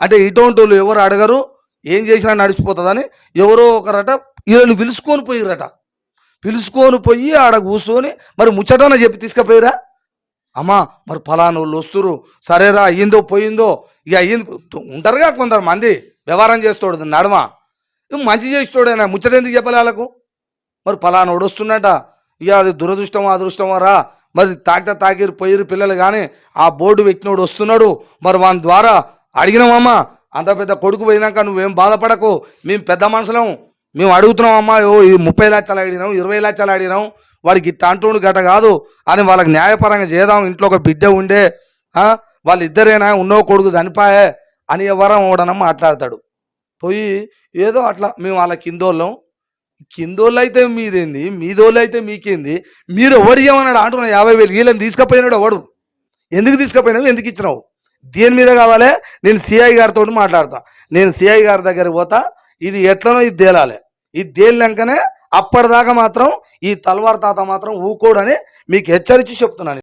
అంటే ఇటువంటి వాళ్ళు ఎవరు అడగరు, ఏం చేసినా నడిచిపోతుందని ఎవరో ఒకరట వీళ్ళని పిలుచుకొని పోయిరట. పిలుచుకొని పోయి ఆడ కూర్చొని మరి ముచ్చటన చెప్పి తీసుకుపోయిరా, అమ్మా మరి ఫలానా వాళ్ళు వస్తురు, సరేరా అయ్యిందో పోయిందో, ఇక అయ్యింది. ఉంటారుగా కొందరు మంది వ్యవహారం చేస్తాడు నడమ, మంచి చేసేటోడైనా ముచ్చట ఎందుకు చెప్పాలి వాళ్ళకు? మరి ఫలానాడు వస్తున్నట, ఇక అది దురదృష్టమో అదృష్టమో రా, మరి తాకిరు పోయిరు పిల్లలు, కానీ ఆ బోర్డు వ్యక్తినోడు వస్తున్నాడు, మరి వాని ద్వారా అడిగినామమ్మా, అంత పెద్ద కొడుకు పోయినాక నువ్వేం బాధపడకు, మేము పెద్ద మనుషులం, మేము అడుగుతున్నామమ్మా, ఇది 30 లక్షలు అడిగినాం, 20 లక్షలు అడిగినాం, వాడికి ఇట్ట అంటుండు గట కాదు అని వాళ్ళకి న్యాయపరంగా చేద్దాం, ఇంట్లో ఒక బిడ్డ ఉండే, వాళ్ళు ఇద్దరేనా, ఉన్నో కొడుకు చనిపాయే అని ఎవరం ఓడనం మాట్లాడతాడు. పోయి ఏదో అట్లా మేము వాళ్ళ కిందోళ్ళు అయితే మీరేంది, మీదోళ్ళు అయితే మీకేంది, మీరు ఎవరు ఇవ్వమన్నాడు అంటున్నా 50,000 వీళ్ళని తీసుకుపోయినాడు ఎవడు, ఎందుకు తీసుకుపోయినావు, ఎందుకు ఇచ్చినావు, దేని మీద కావాలి? నేను సిఐ గారితో మాట్లాడతా, నేను సిఐ గారి దగ్గరికి పోతా, ఇది ఎట్లనో ఇది తేలాలి, ఇది తేలినాకనే అప్పటిదాకా మాత్రం ఈ తల్వార్ తాత మాత్రం ఊకోడని మీకు హెచ్చరించి చెప్తున్నాను.